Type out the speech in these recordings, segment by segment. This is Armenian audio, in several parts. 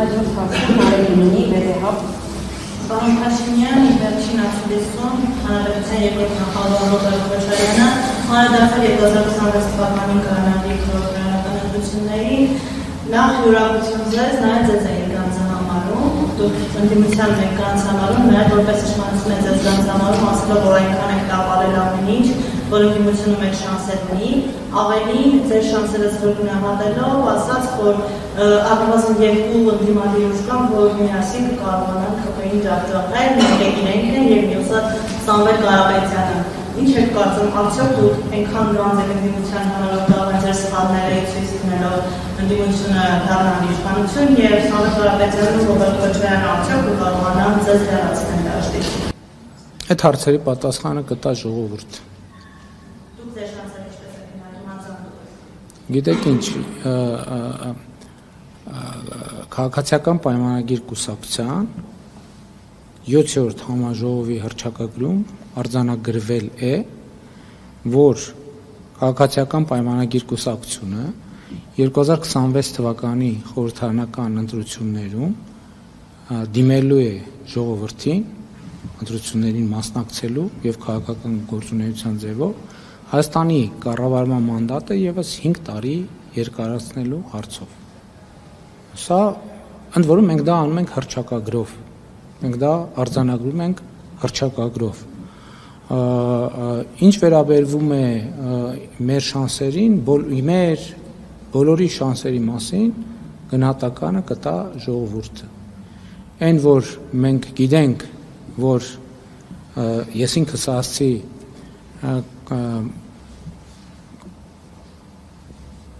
Հաջորդ հարցը Մարելինի վերեհապ։ Պարոն Փաշինյան, վերջին ասուլիսում հանրապետության երկրորդ նախագահ Ռոբերտ Քոչարյանը անդրադարձել 2026 թվականին կայանալիք խորհրդարանական ընտրություններին, նախ յուրահատկություն ձեզ, նաև ձեզ էին գանձահամարում, դուք ընդդիմության եք գանձահամարում, նաև որպես իշխանություն եք ձեզ գանձահամարում, ասելով, որ այնքան եք տապալել ամեն ինչ, որ ընդդիմությունում եք շանսեր ունի, ավելի ձեր շանսերը զրկնահատելով, ասաց, որ առնվազն երկու ընդդիմադիր ուժ կան, որ միասին կկարողանան ՀԿ-ին ջախջախել, մեկը իրենք են և մյուսը Սամվել Կարապետյանը։ Ինչ եք կարծում, արդյոք դուք այնքան գանձ եք ընդդիմության հանրով կարող են ձեր սխալները ցույց դնելով ընդդիմությունը դառնալ իշխանություն և Սամվել Կարապետյանն ու Ռոբերտ Քոչարյանը արդյոք կկարողանան ձեզ հեռացնել դաշտից։ Այդ հարցերի պատասխանը կտա ժողովուրդը։ Դուք ձեր շանսերը ինչպես եք հիմնադրում անձամբ։ Գիտեք ինչ, քաղաքացիական պայմանագիր կուսակցության 7-րդ համաժողովի հռչակագրում արձանագրվել է, որ քաղաքացիական պայմանագիր կուսակցությունը 2026 թվականի խորհրդարանական ընտրություններում դիմելու է ժողովրդին ընտրություններին մասնակցելու եւ քաղաքական գործունեության ձևով Հայաստանի կառավարման մանդատը եւս 5 տարի երկարացնելու հարցով։ Սա ընդ որում մենք դա անում ենք հռչակագրով։ Մենք դա արձանագրում ենք հռչակագրով։ Ինչ վերաբերվում է մեր շանսերին, մեր բոլորի շանսերի մասին գնահատականը կտա ժողովուրդը։ Այն որ մենք գիտենք, որ ես ինքս ասացի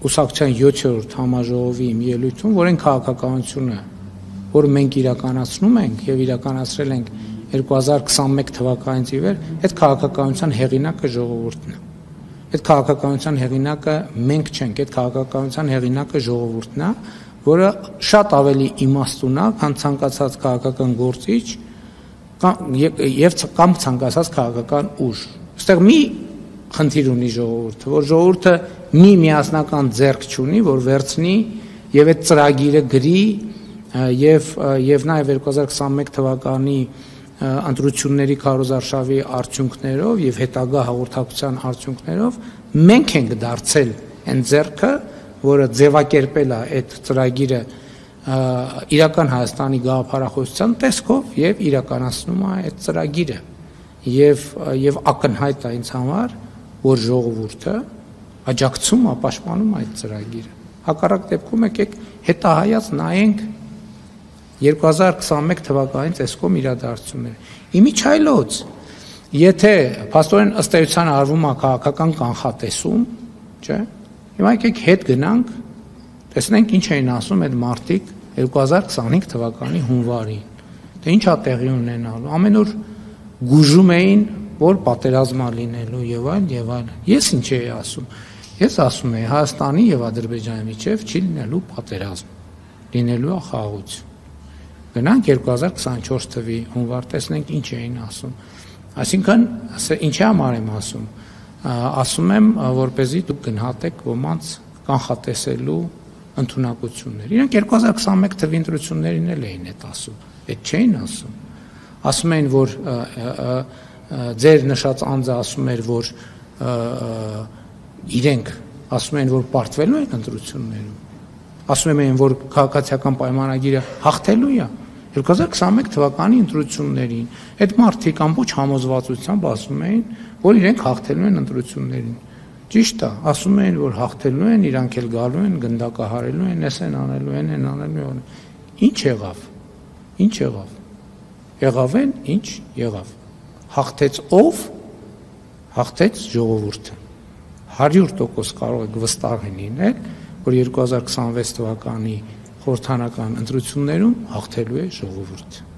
կուսակցության 7-րդ համաժողովի իմ ելույթում, որ այն քաղաքականությունը, որ մենք իրականացնում ենք եւ իրականացրել ենք 2021 թվականից ի վեր, այդ քաղաքականության հեղինակը ժողովուրդն է։ Այդ քաղաքականության հեղինակը մենք չենք, այդ քաղաքականության հեղինակը ժողովուրդն է, որը շատ ավելի իմաստուն է, քան ցանկացած քաղաքական գործիչ կամ ցանկացած քաղաքական ուժ։ Այստեղ մի խնդիր ունի ժողովուրդը, որ ժողովուրդը մի միասնական ձեռք չունի, որ վերցնի եւ այդ ծրագիրը գրի եւ նաեւ 2021 թվականի ընտրությունների քարոզարշավի արդյունքներով եւ հետագա հաղորդակցության արդյունքներով մենք ենք դարձել այն ձեռքը, որը ձևակերպել է այդ ծրագիրը իրական Հայաստանի գաղափարախոսության տեսքով եւ իրականացնում է այդ ծրագիրը եւ ակնհայտ է ինձ համար, որ ժողովուրդը աջակցում է, պաշտպանում այդ ծրագիրը։ Հակառակ դեպքում եկեք հետահայաց նայենք 2021 թվականից այսքոմ իրադարձությունները։ Իմիջայլոց, եթե փաստորեն ըստ էության արվում է քաղաքական կանխատեսում, չէ՞։ Հիմա եկեք հետ գնանք, տեսնենք ինչ էին ասում այդ մարտիկ 2025 թվականի հունվարին։ Դե ի՞նչ է տեղի ունենալու։ Ամեն օր գուժում էին, որ պատերազմա լինելու եւ այլն։ Ես ինչ էի ասում։ Ես ասում եի Հայաստանի եւ Ադրբեջանի միջեւ չի լինելու պատերազմ։ Լինելու է խաղաղություն։ Գնանք 2024 թվականի հունվար, տեսնենք ինչ էին ասում։ Այսինքն, ինչի համար եմ ասում։ Ասում եմ, որպեսզի դուք գնահատեք ոմանց կանխատեսելու ընդունակություններ։ Իրենք 2021 թվականի ընտրություններին էլ էին այդ ասում։ Այդ չէին ասում։ Ասում էին, որ ձեր նշած անձը ասում էր, որ իրենք ասում են, որ պարտվելու են ընտրություններում։ Ասում են, որ քաղաքացիական պայմանագիրը հաղթելու է 2021 թվականի ընտրություններին։ Այդ մարդիկ ամբողջ համոզվածությամբ ասում էին, որ իրենք հաղթելու են ընտրություններին։ Ճիշտ է, ասում էին, որ հաղթելու են, իրանք էլ գալու են, գնդակահարելու են, էս են անելու են, են անելու են։ Ինչ եղավ։ Ինչ եղավ։ Եղավ են, ինչ եղավ։ Հաղթեց ով։ Հաղթեց ժողովուրդը։ 100% կարող եք վստահ լինել, որ 2026 թվականի խորհրդարանական ընտրություններում հաղթելու է ժողովուրդը։